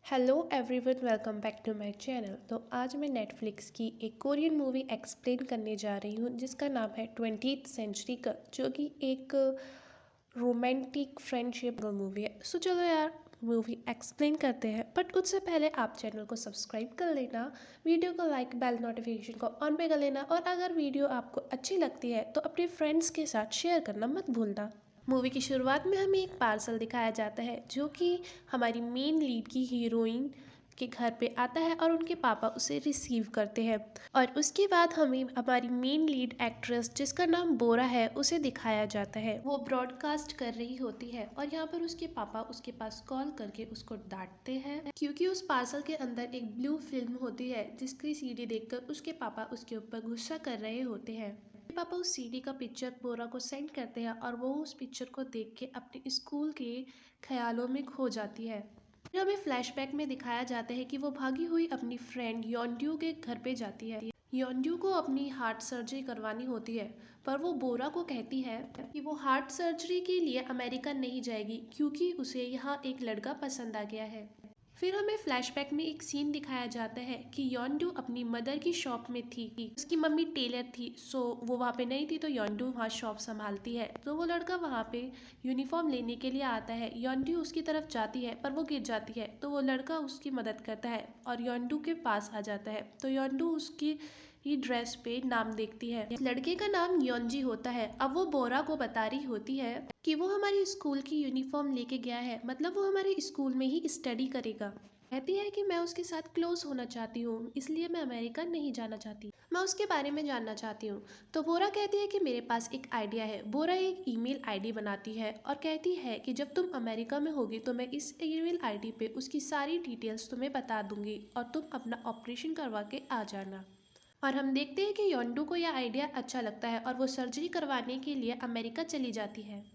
Hello everyone, welcome back to my channel. तो आज मैं नेटफ्लिक्स की एक कोरियन मूवी एक्सप्लेन करने जा रही हूँ जिसका नाम है 20th सेंचुरी गर्ल, जो कि एक रोमांटिक फ्रेंडशिप मूवी है। सो चलो यार मूवी एक्सप्लेन करते हैं, बट उससे पहले आप चैनल को सब्सक्राइब कर लेना, वीडियो को लाइक, बेल नोटिफिकेशन को ऑन पे कर लेना, और अगर वीडियो आपको अच्छी लगती है तो अपने फ्रेंड्स के साथ शेयर करना मत भूलना। मूवी की शुरुआत में हमें एक पार्सल दिखाया जाता है जो कि हमारी मेन लीड की हीरोइन के घर पे आता है और उनके पापा उसे रिसीव करते हैं। और उसके बाद हमें हमारी मेन लीड एक्ट्रेस जिसका नाम बोरा है उसे दिखाया जाता है। वो ब्रॉडकास्ट कर रही होती है और यहाँ पर उसके पापा उसके पास कॉल करके उसको डांटते हैं क्योंकि उस पार्सल के अंदर एक ब्लू फिल्म होती है जिसकी सीडी देखकर उसके पापा उसके ऊपर गुस्सा कर रहे होते हैं। पापा उस सीडी का पिक्चर बोरा को सेंड करते हैं और वो उस पिक्चर को देख के अपने स्कूल के ख्यालों में खो जाती है। फिर हमें फ्लैशबैक में दिखाया जाता है कि वो भागी हुई अपनी फ्रेंड योंड्यू के घर पे जाती है। योंड्यू को अपनी हार्ट सर्जरी करवानी होती है, पर वो बोरा को कहती है कि वो हार्ट सर्जरी के लिए अमेरिका नहीं जाएगी क्योंकि उसे यहाँ एक लड़का पसंद आ गया है। फिर हमें फ्लैशबैक में एक सीन दिखाया जाता है कि योंडू अपनी मदर की शॉप में थी। उसकी मम्मी टेलर थी, सो वो वहाँ पे नहीं थी, तो योंडू वहाँ शॉप संभालती है। तो वो लड़का वहाँ पे यूनिफॉर्म लेने के लिए आता है। योंडू उसकी तरफ जाती है पर वो गिर जाती है, तो वो लड़का उसकी मदद करता है और योंडू के पास आ जाता है। तो योंडू उसकी ही ड्रेस पे नाम देखती है। लड़के का नाम योंजी होता है। अब वो बोरा को बता रही होती है कि वो हमारी स्कूल की यूनिफॉर्म लेके गया है, मतलब वो हमारे स्कूल में ही स्टडी करेगा। कहती है कि मैं उसके साथ क्लोज होना चाहती हूँ, इसलिए मैं अमेरिका नहीं जाना चाहती, मैं उसके बारे में जानना चाहती हूँ। तो बोरा कहती है कि मेरे पास एक आइडिया है। बोरा एक ईमेल आईडी बनाती है और कहती है कि जब तुम अमेरिका में होगी तो मैं इस ईमेल आईडी पे उसकी सारी डिटेल्स तुम्हें बता दूंगी और तुम अपना ऑपरेशन करवा के आ जाना। और हम देखते हैं कि योंडू को यह आइडिया अच्छा लगता है और वो सर्जरी करवाने के लिए अमेरिका चली जाती है।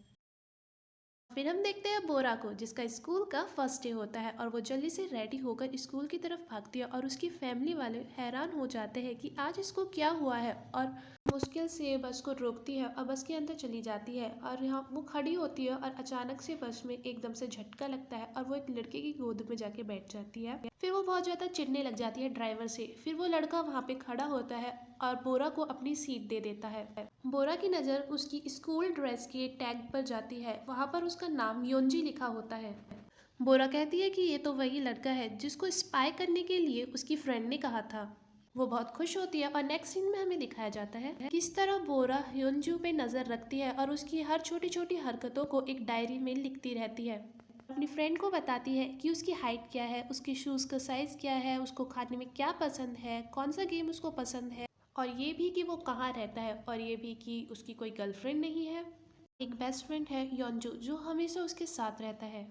फिर हम देखते हैं बोरा को जिसका स्कूल का फर्स्ट डे होता है और वो जल्दी से रेडी होकर स्कूल की तरफ भागती है और उसकी फैमिली वाले हैरान हो जाते हैं कि आज इसको क्या हुआ है, और मुश्किल से बस को रोकती है और बस के अंदर चली जाती है। और यहाँ वो खड़ी होती है और अचानक से बस में एकदम से झटका लगता है और वो एक लड़के की गोद में जाके बैठ जाती है। फिर वो बहुत ज़्यादा चिढ़ने लग जाती है ड्राइवर से। फिर वो लड़का वहाँ पे खड़ा होता है और बोरा को अपनी सीट दे देता है। बोरा की नज़र उसकी स्कूल ड्रेस के टैग पर जाती है, वहाँ पर उसका नाम योंजी लिखा होता है। बोरा कहती है कि ये तो वही लड़का है जिसको स्पाई करने के लिए उसकी फ्रेंड ने कहा था। वो बहुत खुश होती है और नेक्स्ट सीन में हमें दिखाया जाता है किस तरह बोरा योंजू पे नज़र रखती है और उसकी हर छोटी छोटी हरकतों को एक डायरी में लिखती रहती है। अपनी फ्रेंड को बताती है कि उसकी हाइट क्या है, उसके शूज़ का साइज़ क्या है, उसको खाने में क्या पसंद है, कौन सा गेम उसको पसंद है, और ये भी कि वो कहाँ रहता है, और ये भी कि उसकी कोई गर्लफ्रेंड नहीं है। एक बेस्ट फ्रेंड है योंजू जो हमेशा उसके साथ रहता है।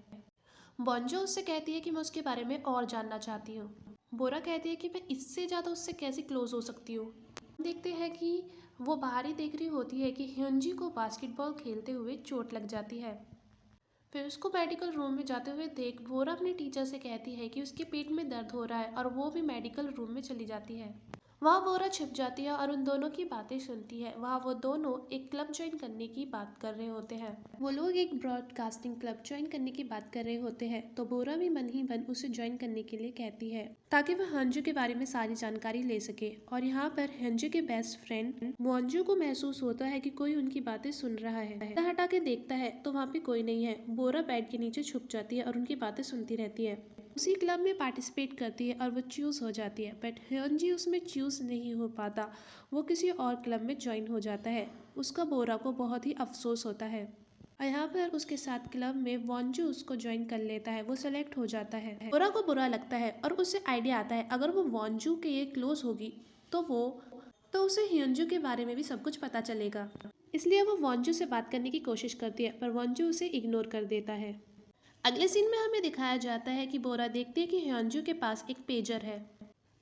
बॉन्जो उससे कहती है कि मैं उसके बारे में और जानना चाहती हूँ। बोरा कहती है कि मैं इससे ज़्यादा उससे कैसे क्लोज हो सकती हूँ। देखते हैं कि वो बाहर ही देख रही होती है कि hyunji को बास्केटबॉल खेलते हुए चोट लग जाती है। फिर उसको मेडिकल रूम में जाते हुए देख बोरा अपने टीचर से कहती है कि उसके पेट में दर्द हो रहा है और वो भी मेडिकल रूम में चली जाती है। वहाँ बोरा छिप जाती है और उन दोनों की बातें सुनती है। वहाँ वो दोनों एक क्लब ज्वाइन करने की बात कर रहे होते हैं। वो लोग एक ब्रॉडकास्टिंग क्लब ज्वाइन करने की बात कर रहे होते हैं, तो बोरा भी मन ही मन उसे ज्वाइन करने के लिए कहती है ताकि वह हंजू के बारे में सारी जानकारी ले सके। और यहाँ पर हंजू के बेस्ट फ्रेंड मोन्जू को महसूस होता है कि कोई उनकी बातें सुन रहा है। हटा के देखता है तो वहाँ पे कोई नहीं है। बोरा बेड के नीचे छुप जाती है और उनकी बातें सुनती रहती है। उसी क्लब में पार्टिसिपेट करती है और वो चूज हो जाती है, बट hyunji उसमें चूज नहीं हो पाता। वो किसी और क्लब में ज्वाइन हो जाता है। उसका बोरा को बहुत ही अफसोस होता है। और यहाँ पर उसके साथ क्लब में वॉन्जू उसको ज्वाइन कर लेता है। वो सेलेक्ट हो जाता है। बोरा को बुरा लगता है और उसे आइडिया आता है अगर वो वॉन्जू के ये क्लोज होगी तो उसे hyunju के बारे में भी सब कुछ पता चलेगा। इसलिए वो वॉन्जू से बात करने की कोशिश करती है, पर वॉन्जू उसे इग्नोर कर देता है। अगले सीन में हमें दिखाया जाता है कि बोरा देखती है कि hyunju के पास एक पेजर है।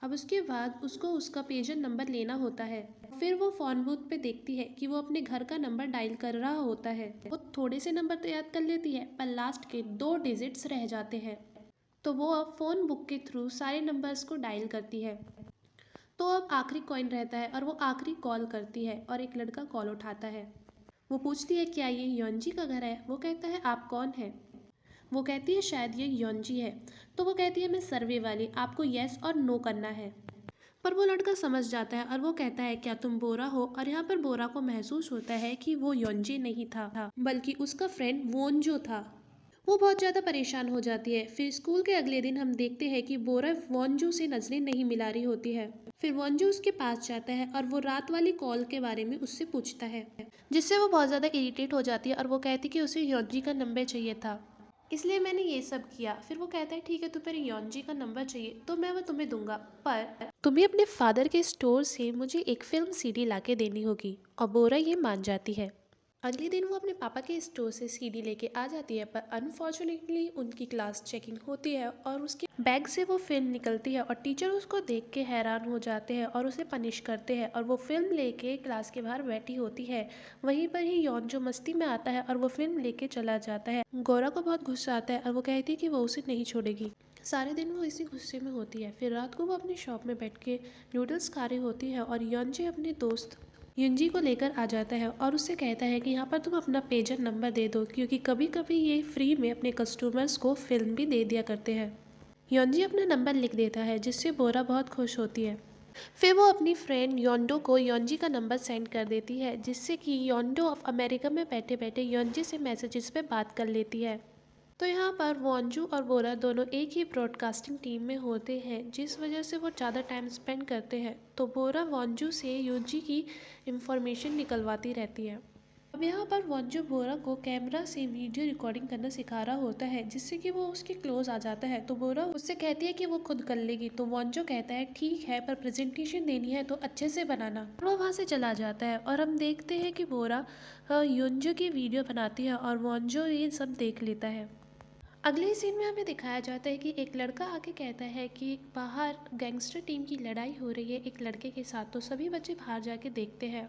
अब उसके बाद उसको उसका पेजर नंबर लेना होता है। फिर वो फोन बूथ पे देखती है कि वो अपने घर का नंबर डायल कर रहा होता है। वो थोड़े से नंबर तो याद कर लेती है, पर लास्ट के 2 डिजिट्स रह जाते हैं। तो वो अब फोन बुक के थ्रू सारे नंबर्स को डायल करती है। तो अब आखिरी कॉइन रहता है और वो आखिरी कॉल करती है और एक लड़का कॉल उठाता है। वो पूछती है क्या ये योंजी का घर है। वो कहता है आप कौन है। वो कहती है शायद ये योंजी है। तो वो कहती है मैं सर्वे वाली, आपको येस और नो करना है। पर वो लड़का समझ जाता है और वो कहता है क्या तुम बोरा हो। और यहाँ पर बोरा को महसूस होता है कि वो योंजी नहीं था बल्कि उसका फ्रेंड वोंजो था। वो बहुत ज़्यादा परेशान हो जाती है। फिर स्कूल के अगले दिन हम देखते हैं कि बोरा वोंजो से नजरें नहीं मिला रही होती है। फिर वोंजो उसके पास जाता है और वो रात वाली कॉल के बारे में उससे पूछता है, जिससे वो बहुत ज़्यादा इरिटेट हो जाती है और वो कहती कि उसे योंजी का नंबर चाहिए था, इसलिए मैंने ये सब किया। फिर वो कहता है ठीक है, तो मेरे योंजी का नंबर चाहिए तो मैं वो तुम्हें दूंगा, पर तुम्हें अपने फादर के स्टोर से मुझे एक फिल्म सीडी लाके देनी होगी। और बोरा ये मान जाती है। अगले दिन वो अपने पापा के स्टोर से सीडी लेके आ जाती है, पर अनफॉर्चुनेटली उनकी क्लास चेकिंग होती है और उसके बैग से वो फिल्म निकलती है और टीचर उसको देख के हैरान हो जाते हैं और उसे पनिश करते हैं। और वो फिल्म लेके क्लास के बाहर बैठी होती है। वहीं पर ही यौन जो मस्ती में आता है और वो फिल्म लेके चला जाता है। गौरा को बहुत गुस्सा आता है और वो कहती है कि वो उसे नहीं छोड़ेगी। सारे दिन वो इसी गुस्से में होती है। फिर रात को वो अपनी शॉप में बैठ के नूडल्स खा रही होती है और योंजी अपने दोस्त युंजी को लेकर आ जाता है और उससे कहता है कि यहाँ पर तुम अपना पेजर नंबर दे दो, क्योंकि कभी कभी ये फ्री में अपने कस्टमर्स को फिल्म भी दे दिया करते हैं। योंजी अपना नंबर लिख देता है, जिससे बोरा बहुत खुश होती है। फिर वो अपनी फ्रेंड योंडो को योंजी का नंबर सेंड कर देती है, जिससे कि योंडो ऑफ अमेरिका में बैठे बैठे योंजी से मैसेजेस पे बात कर लेती है। तो यहाँ पर वोंजू और बोरा दोनों एक ही ब्रॉडकास्टिंग टीम में होते हैं, जिस वजह से वो ज़्यादा टाइम स्पेंड करते हैं। तो बोरा वोंजू से यूजी की इंफॉर्मेशन निकलवाती रहती है। अब यहाँ पर वोंजू बोरा को कैमरा से वीडियो रिकॉर्डिंग करना सिखा रहा होता है, जिससे कि वो उसके क्लोज आ जाता है। तो बोरा उससे कहती है कि वो खुद कर लेगी। तो वोंजू कहता है ठीक है, पर प्रेजेंटेशन देनी है तो अच्छे से बनाना। वो वहाँ से चला जाता है और हम देखते हैं कि बोरा युंजू की वीडियो बनाती है और वोंजू ये सब देख लेता है। अगले ही सीन में हमें दिखाया जाता है कि एक लड़का आके कहता है कि बाहर गैंगस्टर टीम की लड़ाई हो रही है एक लड़के के साथ। तो सभी बच्चे बाहर जाके देखते हैं।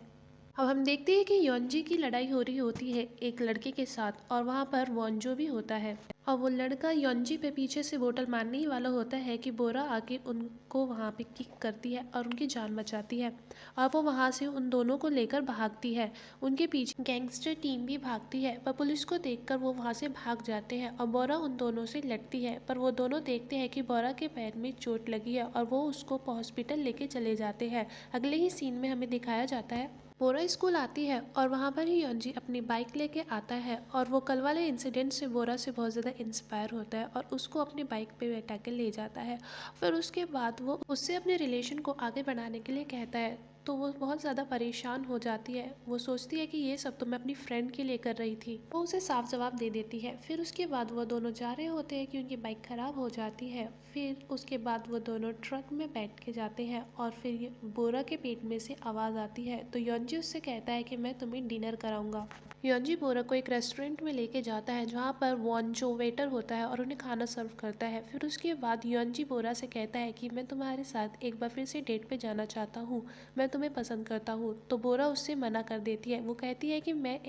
अब हम देखते हैं कि योंजी की लड़ाई हो रही होती है एक लड़के के साथ और वहाँ पर वोंजो भी होता है। और वो लड़का योंजी पे पीछे से बोतल मारने ही वाला होता है कि बोरा आके उनको वहाँ पे किक करती है और उनकी जान बचाती है। और वो वहाँ से उन दोनों को लेकर भागती है। उनके पीछे गैंगस्टर टीम भी भागती है, पर पुलिस को देखकर वो वहाँ से भाग जाते हैं और बोरा उन दोनों से लड़ती है। पर वो दोनों देखते हैं कि बोरा के पैर में चोट लगी है और वो उसको हॉस्पिटल लेके चले जाते हैं। अगले ही सीन में हमें दिखाया जाता है बोरा स्कूल आती है और वहाँ पर ही योंजी अपनी बाइक लेके आता है और वो कल वाले इंसिडेंट से बोरा से बहुत ज़्यादा इंस्पायर होता है और उसको अपनी बाइक पे बैठा के ले जाता है। फिर उसके बाद वो उससे अपने रिलेशन को आगे बढ़ाने के लिए कहता है। तो वो बहुत ज़्यादा परेशान हो जाती है। वो सोचती है कि ये सब तो मैं अपनी फ्रेंड के लिए कर रही थी। वो उसे साफ जवाब दे देती है। फिर उसके बाद वो दोनों जा रहे होते हैं कि उनकी बाइक ख़राब हो जाती है। फिर उसके बाद वो दोनों ट्रक में बैठ के जाते हैं और फिर बोरा के पेट में से आवाज़ आती है। तो योंजी उससे कहता है कि मैं तुम्हें डिनर कराऊंगा। योंजी बोरा को एक रेस्टोरेंट में लेके जाता है, जहाँ पर वोंजो वेटर होता है और उन्हें खाना सर्व करता है। फिर उसके बाद योंजी बोरा से कहता है कि मैं तुम्हारे साथ एक बार फिर से डेट पे जाना चाहता हूँ, मैं तुम्हें पसंद करता हूँ। तो बोरा उससे मना कर देती है। वो कहती है कि मैं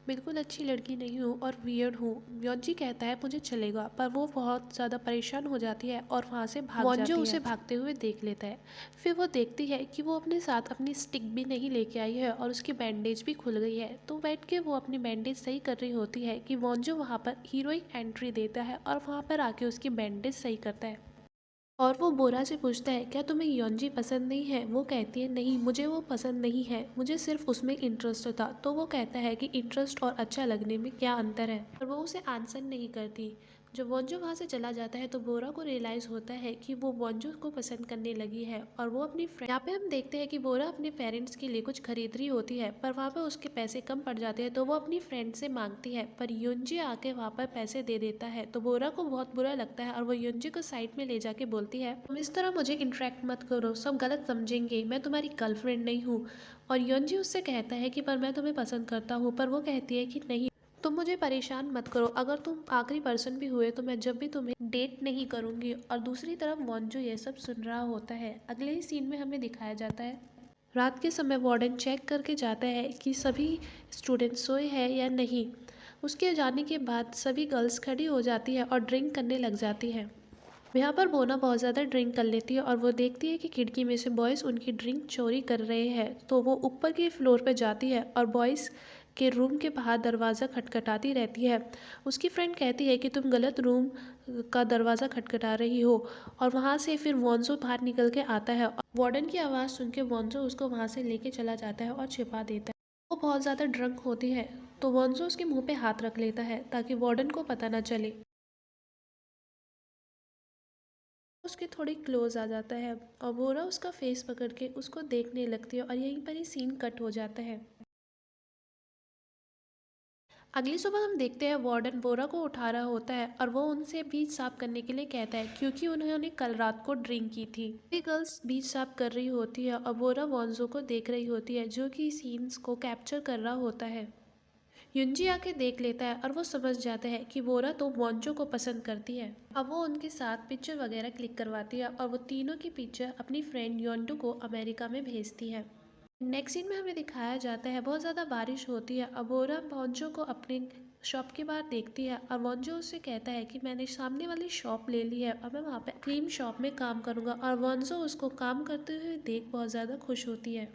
बिल्कुल अच्छी लड़की नहीं हूँ और वियर्ड हूँ। योंजी कहता है मुझे चलेगा, पर वो बहुत ज़्यादा परेशान हो जाती है और वहाँ से भाग जाती है। वोंजो उसे भागते हुए देख लेता है। फिर वो देखती है कि वो अपने साथ अपनी स्टिक भी नहीं लेके आई है और उसकी बैंडेज भी खुल गई है। तो बैठ के वो अपनी बैंडेज सही कर रही होती है कि वोंजो वहाँ पर हीरोइक एंट्री देता है और वहाँ पर आके उसकी बैंडेज सही करता है। और वो बोरा से पूछता है क्या तुम्हें योंजी पसंद नहीं है। वो कहती है नहीं, मुझे वो पसंद नहीं है, मुझे सिर्फ उसमें इंटरेस्ट था। तो वो कहता है कि इंटरेस्ट और अच्छा लगने में क्या अंतर है, पर वो उसे आंसर नहीं करती। जब वोंजो वहाँ से चला जाता है तो बोरा को रियलाइज़ होता है कि वो वोंजो को पसंद करने लगी है और वो अपनी फ्रेंड। यहाँ पे हम देखते हैं कि बोरा अपने पेरेंट्स के लिए कुछ खरीद रही होती है, पर वहाँ पे उसके पैसे कम पड़ जाते हैं। तो वो अपनी फ्रेंड से मांगती है, पर योंजी आके वहाँ पर पैसे दे देता है। तो बोरा को बहुत बुरा लगता है और वो योंजी को साइड में ले जाके बोलती है तुम इस तरह मुझे इंटरेक्ट मत करो, सब गलत समझेंगे, मैं तुम्हारी गर्लफ्रेंड नहीं हूँ। और योंजी उससे कहता है कि पर मैं तुम्हें पसंद करता हूँ। पर वो कहती है कि नहीं, तुम मुझे परेशान मत करो, अगर तुम आखिरी पर्सन भी हुए तो मैं जब भी तुम्हें डेट नहीं करूंगी। और दूसरी तरफ वोंजो ये सब सुन रहा होता है। अगले ही सीन में हमें दिखाया जाता है रात के समय वार्डन चेक करके जाता है कि सभी स्टूडेंट सोए हैं या नहीं। उसके जाने के बाद सभी गर्ल्स खड़ी हो जाती है और ड्रिंक करने लग जाती है। यहाँ पर बोना बहुत ज़्यादा ड्रिंक कर लेती है और वो देखती है कि खिड़की में से बॉयज़ उनकी ड्रिंक चोरी कर रहे हैं। तो वो ऊपर के फ्लोर पे जाती है और बॉयज़ के रूम के बाहर दरवाज़ा खटखटाती रहती है। उसकी फ्रेंड कहती है कि तुम गलत रूम का दरवाज़ा खटखटा रही हो, और वहाँ से फिर वॉन्जो बाहर निकल के आता है। वार्डन की आवाज़ सुन के वॉन्जो उसको वहाँ से लेके चला जाता है और छिपा देता है। वो बहुत ज़्यादा ड्रंक होती है, तो वॉन्जो उसके मुंह पे हाथ रख लेता है ताकि वार्डन को पता ना चले। उसके थोड़ी क्लोज आ जाता है और बोरा उसका फेस पकड़ के उसको देखने लगती है, और यहीं पर ही सीन कट हो जाता है। अगली सुबह हम देखते हैं वार्डन बोरा को उठा रहा होता है, और वो उनसे बीच साफ करने के लिए कहता है क्योंकि उन्होंने कल रात को ड्रिंक की थी। ये गर्ल्स बीच साफ कर रही होती है और बोरा वॉन्जो को देख रही होती है, जो कि सीन्स को कैप्चर कर रहा होता है। युंजी आके देख लेता है और वो समझ जाता है कि बोरा तो वॉन्जो को पसंद करती है। अब वो उनके साथ पिक्चर वगैरह क्लिक करवाती है, और वो तीनों की पिक्चर अपनी फ्रेंड योंडू को अमेरिका में भेजती है। नेक्स्ट सीन में हमें दिखाया जाता है बहुत ज़्यादा बारिश होती है। अब बोरा वॉन्जो को अपने शॉप के बाहर देखती है, और वॉन्जो उससे कहता है कि मैंने सामने वाली शॉप ले ली है और मैं वहाँ पे क्रीम शॉप में काम करूँगा। और वॉन्जो उसको काम करते हुए देख बहुत ज़्यादा खुश होती है।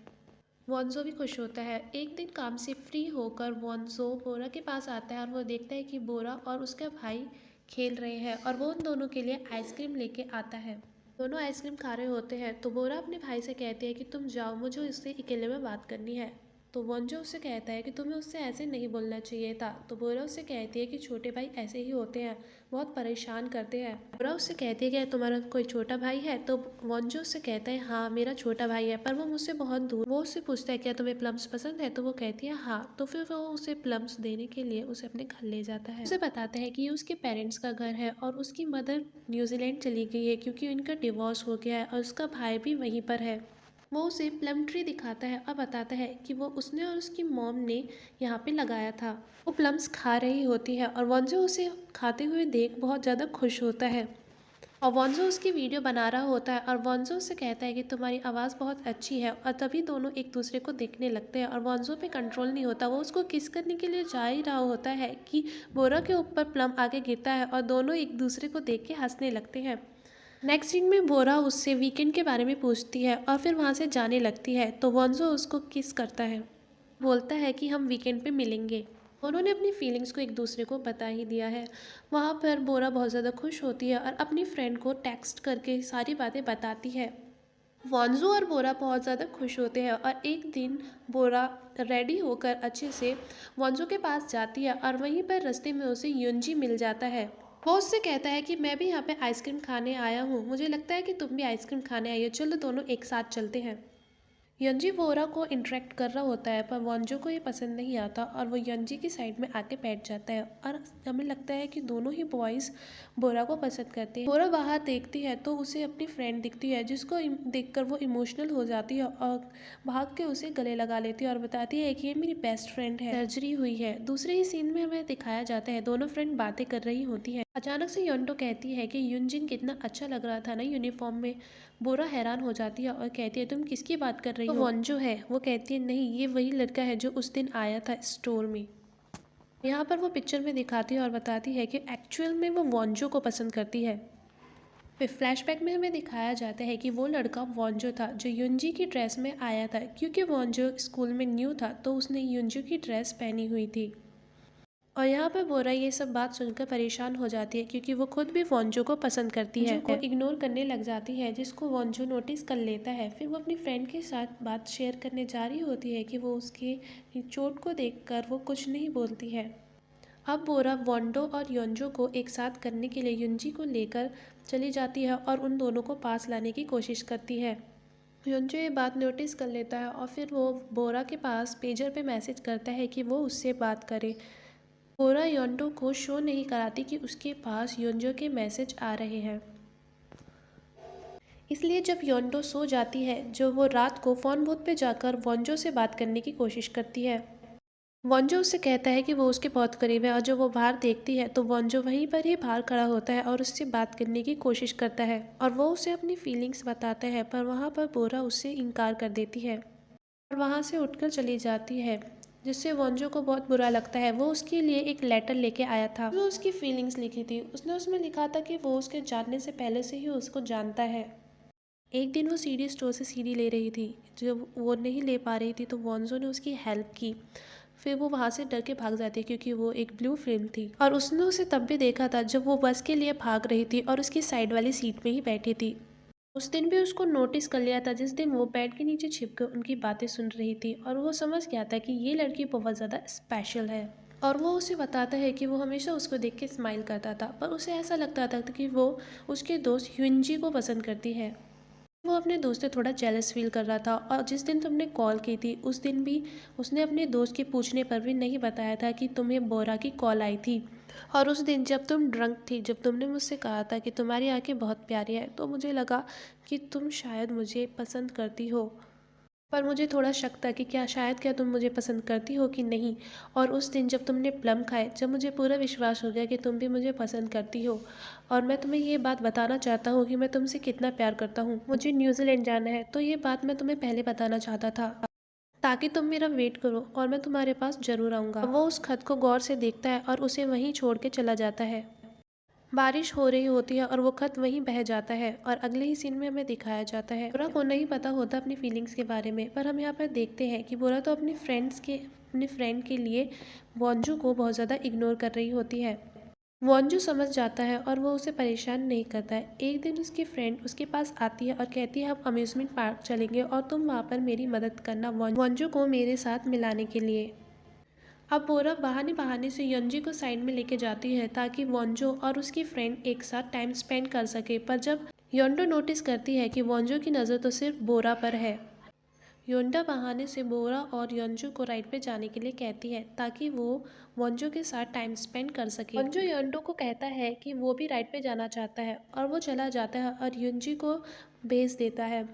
वॉन्जो भी खुश होता है। एक दिन काम से फ्री होकर वॉन्जो बोरा के पास आता है, और वो देखता है कि बोरा और उसका भाई खेल रहे हैं, और वो उन दोनों के लिए आइसक्रीम लेके आता है। दोनों आइसक्रीम खा रहे होते हैं, तो बोरा अपने भाई से कहती है कि तुम जाओ, मुझे उससे अकेले में बात करनी है। तो वॉन्जो उससे कहता है कि तुम्हें उससे ऐसे नहीं बोलना चाहिए था। तो बोरा उससे कहती है कि छोटे भाई ऐसे ही होते हैं, बहुत परेशान करते हैं। बोरा उससे कहती है कि तुम्हारा कोई छोटा भाई है? तो वॉन्जो उससे कहता है हाँ, मेरा छोटा भाई है, पर वो मुझसे बहुत दूर। वो उससे पूछता है क्या तुम्हें प्लम्स पसंद है? तो वो कहती है हाँ। तो फिर वो उसे प्लम्स देने के लिए उसे अपने घर ले जाता है। उसे बताता है कि ये उसके पेरेंट्स का घर है, और उसकी मदर न्यूजीलैंड चली गई है क्योंकि उनका डिवोर्स हो गया है, और उसका भाई भी वहीं पर है। वो उसे प्लम ट्री दिखाता है और बताता है कि वो उसने और उसकी मॉम ने यहाँ पे लगाया था। वो प्लम्स खा रही होती है, और वॉन्जो उसे खाते हुए देख बहुत ज़्यादा खुश होता है, और वॉन्जो उसकी वीडियो बना रहा होता है। और वॉन्जो उससे कहता है कि तुम्हारी आवाज़ बहुत अच्छी है, और तभी दोनों एक दूसरे को देखने लगते हैं। और वॉन्जो पे कंट्रोल नहीं होता, वो उसको किस करने के लिए जा ही रहा होता है कि बोरा के ऊपर प्लम आगे गिरता है, और दोनों एक दूसरे को देख के हंसने लगते हैं। नेक्स्ट सीन में बोरा उससे वीकेंड के बारे में पूछती है, और फिर वहाँ से जाने लगती है। तो वॉन्जो उसको किस करता है, बोलता है कि हम वीकेंड पे मिलेंगे। उन्होंने अपनी फीलिंग्स को एक दूसरे को बता ही दिया है। वहाँ पर बोरा बहुत ज़्यादा खुश होती है, और अपनी फ्रेंड को टेक्स्ट करके सारी बातें बताती है। वॉन्जो और बोरा बहुत ज़्यादा खुश होते हैं, और एक दिन बोरा रेडी होकर अच्छे से वॉन्जो के पास जाती है, और वहीं पर रास्ते में उसे युंजी मिल जाता है। वो उससे कहता है कि मैं भी यहाँ पे आइसक्रीम खाने आया हूँ, मुझे लगता है कि तुम भी आइसक्रीम खाने आई हो, चलो दोनों एक साथ चलते हैं। यंजी वोरा को इंटरेक्ट कर रहा होता है, पर वॉन्जो को ये पसंद नहीं आता, और वो यंजी की साइड में आके बैठ जाता है, और हमें लगता है कि दोनों ही बॉयज़ बोरा को पसंद करते हैं। बोरा बाहर देखती है तो उसे अपनी फ्रेंड दिखती है, जिसको देखकर वो इमोशनल हो जाती है, और भाग के उसे गले लगा लेती है और बताती है कि ये मेरी बेस्ट फ्रेंड है, सर्जरी हुई है। दूसरे ही सीन में हमें दिखाया जाता है दोनों फ्रेंड बातें कर रही होती हैं। अचानक से योंडो कहती है कि युनजिन कितना अच्छा लग रहा था ना यूनिफॉर्म में। बोरा हैरान हो जाती है और कहती है तुम किसकी बात कर रही हो? वॉन्जो है। वो कहती है नहीं, ये वही लड़का है जो उस दिन आया था स्टोर में। यहाँ पर वो पिक्चर में दिखाती है और बताती है कि एक्चुअल में वो वॉन्जो को पसंद करती है। फिर फ्लैशबैक में हमें दिखाया जाता है कि वो लड़का वॉन्जो था जो युंजी की ड्रेस में आया था, क्योंकि वॉन्जो स्कूल में न्यू था तो उसने युंजू की ड्रेस पहनी हुई थी। और यहाँ पर बोरा ये सब बात सुनकर परेशान हो जाती है, क्योंकि वो खुद भी वॉन्जो को पसंद करती है, को इग्नोर करने लग जाती है, जिसको वॉन्जो नोटिस कर लेता है। फिर वो अपनी फ्रेंड के साथ बात शेयर करने जा रही होती है कि वो उसके चोट को देखकर वो कुछ नहीं बोलती है। अब बोरा वॉन्डो और योंजो को एक साथ करने के लिए युंजी को लेकर चली जाती है, और उन दोनों को पास लाने की कोशिश करती है। योंजो ये बात नोटिस कर लेता है, और फिर वो बोरा के पास पेजर पे मैसेज करता है कि वो उससे बात करे। बोरा योंडो को शो नहीं कराती कि उसके पास योंजो के मैसेज आ रहे हैं। इसलिए जब योंडो सो जाती है, जो वो रात को फ़ोन बूथ पे जाकर वॉन्जो से बात करने की कोशिश करती है। वॉन्जो उससे कहता है कि वो उसके बहुत करीब है, और जब वो बाहर देखती है तो वॉन्जो वहीं पर ही बाहर खड़ा होता है और उससे बात करने की कोशिश करता है, और वो उसे अपनी फीलिंग्स बताता है, पर वहाँ पर बोरा उससे इनकार कर देती है और वहाँ से उठकर चली जाती है, जिससे वॉन्जो को बहुत बुरा लगता है। वो उसके लिए एक लेटर लेके आया था, वो उसकी फीलिंग्स लिखी थी। उसने उसमें लिखा था कि वो उसके जानने से पहले से ही उसको जानता है। एक दिन वो सीडी स्टोर से सीडी ले रही थी, जब वो नहीं ले पा रही थी तो वॉन्जो ने उसकी हेल्प की। फिर वो वहाँ से डर के भाग जाती है क्योंकि वो एक ब्लू फिल्म थी और उसने उसे तब भी देखा था जब वो बस के लिए भाग रही थी और उसकी साइड वाली सीट में ही बैठी थी। उस दिन भी उसको नोटिस कर लिया था जिस दिन वो बेड के नीचे छिपकर उनकी बातें सुन रही थी और वो समझ गया था कि ये लड़की बहुत ज़्यादा स्पेशल है। और वो उसे बताता है कि वो हमेशा उसको देख के स्माइल करता था पर उसे ऐसा लगता था कि वो उसके दोस्त ह्यूनजी को पसंद करती है। वो अपने दोस्त से थोड़ा जेलस फील कर रहा था और जिस दिन तुमने कॉल की थी उस दिन भी उसने अपने दोस्त के पूछने पर भी नहीं बताया था कि तुम्हें बोरा की कॉल आई थी। और उस दिन जब तुम ड्रंक थी, जब तुमने मुझसे कहा था कि तुम्हारी आंखें बहुत प्यारी हैं, तो मुझे लगा कि तुम शायद मुझे पसंद करती हो। पर मुझे थोड़ा शक था कि क्या तुम मुझे पसंद करती हो कि नहीं। और उस दिन जब तुमने प्लम खाए, जब मुझे पूरा विश्वास हो गया कि तुम भी मुझे पसंद करती हो। और मैं तुम्हें ये बात बताना चाहता हूँ कि मैं तुमसे कितना प्यार करता हूँ। मुझे न्यूजीलैंड जाना है, तो ये बात मैं तुम्हें पहले बताना चाहता था ताकि तुम मेरा वेट करो और मैं तुम्हारे पास ज़रूर आऊँगा। वो उस खत को गौर से देखता है और उसे वहीं छोड़ के चला जाता है। बारिश हो रही होती है और वो खत वहीं बह जाता है और अगले ही सीन में हमें दिखाया जाता है बोरा को नहीं पता होता अपनी फीलिंग्स के बारे में, पर हम यहाँ पर देखते हैं कि बोरा तो अपने फ्रेंड के लिए वॉन्जू को बहुत ज़्यादा इग्नोर कर रही होती है। वॉन्जू समझ जाता है और वो उसे परेशान नहीं करता है। एक दिन उसकी फ्रेंड उसके पास आती है और कहती है हम अम्यूज़मेंट पार्क चलेंगे और तुम वहाँ पर मेरी मदद करना वॉन्जू को मेरे साथ मिलाने के लिए। अब बोरा बहाने बहाने से यंजी को साइड में लेके जाती है ताकि वॉन्जो और उसकी फ्रेंड एक साथ टाइम स्पेंड कर सके, पर जब योंडो नोटिस करती है कि वॉन्जो की नज़र तो सिर्फ बोरा पर है। योंडा बहाने से बोरा और यंजू को राइड पे जाने के लिए कहती है ताकि वो वॉन्जो के साथ टाइम स्पेंड कर सके। वॉन्जो योंडो को कहता है कि वो भी राइड पे जाना चाहता है और वो चला जाता है और युंजी को भेज देता है।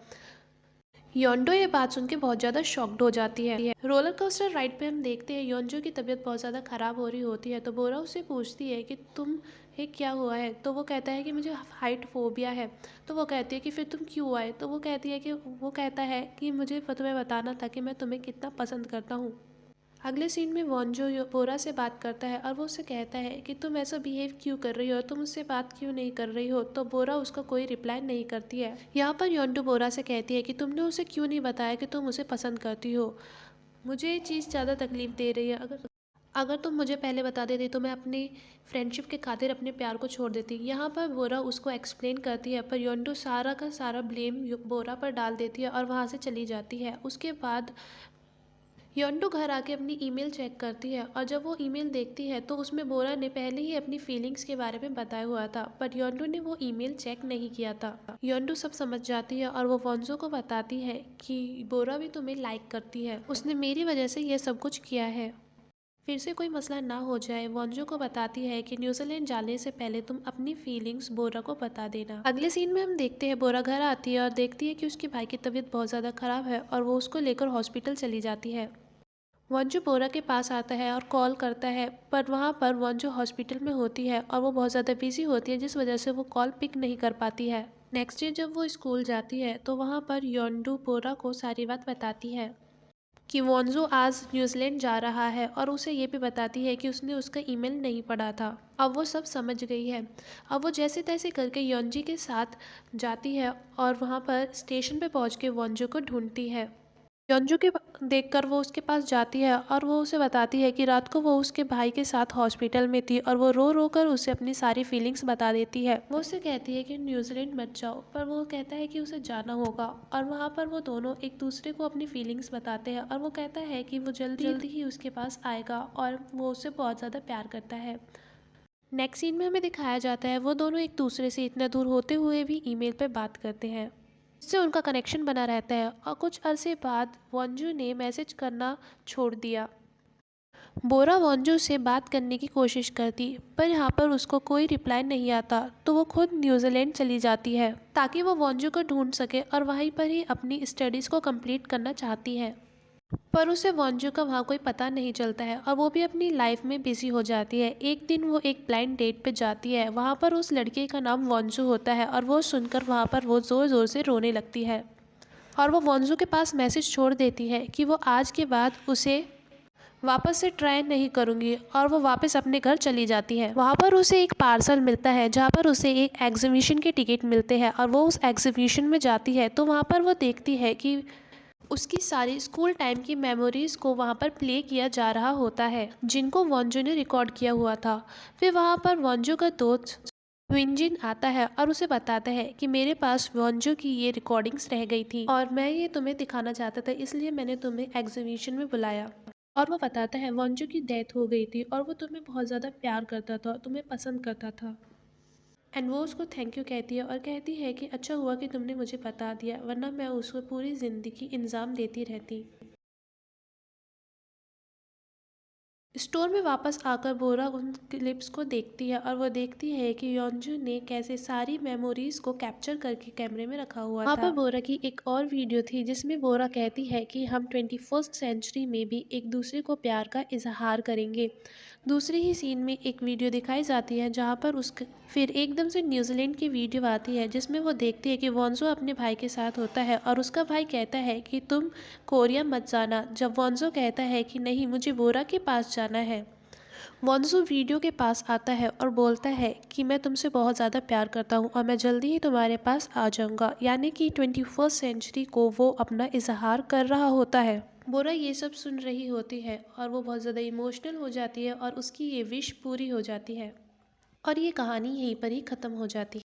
योंडो ये बात सुन के बहुत ज़्यादा शॉक्ड हो जाती है। रोलर कोस्टर राइड पे हम देखते हैं योंजो की तबीयत बहुत ज़्यादा ख़राब हो रही होती है, तो बोरा उससे पूछती है कि तुम ये क्या हुआ है, तो वो कहता है कि मुझे हाइट फोबिया है। तो वो कहती है कि फिर तुम क्यों आए, तो वो कहता है कि मुझे तुम्हें बताना था कि मैं तुम्हें कितना पसंद करता हूँ। अगले सीन में वॉन्जो बोरा से बात करता है और वो उससे कहता है कि तुम ऐसा बिहेव क्यों कर रही हो, तुम उससे बात क्यों नहीं कर रही हो, तो बोरा उसका कोई रिप्लाई नहीं करती है। यहाँ पर योंडो बोरा से कहती है कि तुमने उसे क्यों नहीं बताया कि तुम उसे पसंद करती हो। मुझे ये चीज़ ज़्यादा तकलीफ दे रही है। अगर अगर तुम मुझे पहले बता देती तो मैं अपनी फ्रेंडशिप के खातिर अपने प्यार को छोड़ देती। यहाँ पर बोरा उसको एक्सप्लेन करती है पर योंडो सारा का सारा ब्लेम बोरा पर डाल देती है और वहाँ से चली जाती है। उसके बाद योंडो घर आके अपनी ईमेल चेक करती है और जब वो ईमेल देखती है तो उसमें बोरा ने पहले ही अपनी फीलिंग्स के बारे में बताया हुआ था, पर योंडो ने वो ईमेल चेक नहीं किया था। योंडो सब समझ जाती है और वो वॉन्जो को बताती है कि बोरा भी तुम्हें लाइक करती है, उसने मेरी वजह से ये सब कुछ किया है। फिर से कोई मसला ना हो जाए, वॉन्जो को बताती है कि न्यूजीलैंड जाने से पहले तुम अपनी फीलिंग्स बोरा को बता देना। अगले सीन में हम देखते हैं बोरा घर आती है और देखती है कि उसके भाई की तबीयत बहुत ज़्यादा ख़राब है और वो उसको लेकर हॉस्पिटल चली जाती है। वंजू बोरा के पास आता है और कॉल करता है, पर वहाँ पर वंजू हॉस्पिटल में होती है और वो बहुत ज़्यादा बिजी होती है जिस वजह से वो कॉल पिक नहीं कर पाती है। नेक्स्ट डे जब वो स्कूल जाती है तो वहाँ पर योंडू बोरा को सारी बात बताती है कि वॉन्जो आज न्यूजीलैंड जा रहा है और उसे ये भी बताती है कि उसने उसका ईमेल नहीं पढ़ा था। अब वो सब समझ गई है। अब वो जैसे तैसे करके योंजी के साथ जाती है और वहाँ पर स्टेशन पे पहुँच के वॉन्जो को ढूंढती है। योंजू के देखकर वो उसके पास जाती है और वो उसे बताती है कि रात को वो उसके भाई के साथ हॉस्पिटल में थी और वो रो रो कर उसे अपनी सारी फीलिंग्स बता देती है। वो उससे कहती है कि न्यूजीलैंड मत जाओ, पर वो कहता है कि उसे जाना होगा और वहाँ पर वो दोनों एक दूसरे को अपनी फीलिंग्स बताते हैं और वो कहता है कि वो जल्दी जल्दी ही उसके पास आएगा और वो उससे बहुत ज़्यादा प्यार करता है। नेक्स्ट सीन में हमें दिखाया जाता है वो दोनों एक दूसरे से इतना दूर होते हुए भी ईमेल पे बात करते हैं, इससे उनका कनेक्शन बना रहता है। और कुछ अरसे बाद वॉन्जू ने मैसेज करना छोड़ दिया। बोरा वॉन्जू से बात करने की कोशिश करती, पर यहाँ पर उसको कोई रिप्लाई नहीं आता, तो वो खुद न्यूजीलैंड चली जाती है ताकि वो वॉन्जू को ढूंढ सके और वहीं पर ही अपनी स्टडीज़ को कंप्लीट करना चाहती है। पर उसे वॉन्जू का वहाँ कोई पता नहीं चलता है और वो भी अपनी लाइफ में बिजी हो जाती है। एक दिन वो एक ब्लाइंड डेट पे जाती है, वहाँ पर उस लड़के का नाम वॉन्जू होता है और वो सुनकर वहाँ पर वो ज़ोर ज़ोर से रोने लगती है और वो वॉन्जू के पास मैसेज छोड़ देती है कि वो आज के बाद उसे वापस से ट्राई नहीं करूँगी और वो वापस अपने घर चली जाती है। वहाँ पर उसे एक पार्सल मिलता है जहाँ पर उसे एक एग्जीबिशन के टिकट मिलते हैं और वो उस एग्जीबिशन में जाती है तो वहाँ पर वो देखती है कि उसकी सारी स्कूल टाइम की मेमोरीज को वहाँ पर प्ले किया जा रहा होता है, जिनको वॉन्जो ने रिकॉर्ड किया हुआ था। फिर वहाँ पर वॉन्जो का दोस्त ह्विनजिन आता है और उसे बताता है कि मेरे पास वॉन्जो की ये रिकॉर्डिंग्स रह गई थी और मैं ये तुम्हें दिखाना चाहता था, इसलिए मैंने तुम्हें एग्जीबिशन में बुलाया। और वो बताता है वॉन्जो की डेथ हो गई थी और वो तुम्हें बहुत ज़्यादा प्यार करता था, तुम्हें पसंद करता था। एंड वो उसको थैंक यू कहती है और कहती है कि अच्छा हुआ कि तुमने मुझे बता दिया, वरना मैं उसको पूरी ज़िंदगी इल्ज़ाम देती रहती। स्टोर में वापस आकर बोरा उन क्लिप्स को देखती है और वो देखती है कि योंजू ने कैसे सारी मेमोरीज को कैप्चर करके कैमरे में रखा हुआ था। वहाँ पर बोरा की एक और वीडियो थी जिसमें बोरा कहती है कि हम 21st सेंचुरी में भी एक दूसरे को प्यार का इजहार करेंगे। दूसरे ही सीन में एक वीडियो दिखाई जाती है जहाँ पर फिर एकदम से न्यूजीलैंड की वीडियो आती है जिसमें वो देखती है कि वॉन्जो अपने भाई के साथ होता है और उसका भाई कहता है कि तुम कोरिया मत जाना, जब वॉन्जो कहता है कि नहीं मुझे बोरा के पास जाना है। वॉन्जो वीडियो के पास आता है और बोलता है कि मैं तुमसे बहुत ज़्यादा प्यार करता हूँ और मैं जल्दी ही तुम्हारे पास आ जाऊँगा, यानी कि 21st सेंचुरी को वो अपना इजहार कर रहा होता है। बोरा ये सब सुन रही होती है और वो बहुत ज़्यादा इमोशनल हो जाती है और उसकी ये विश पूरी हो जाती है और ये कहानी यहीं पर ही ख़त्म हो जाती है।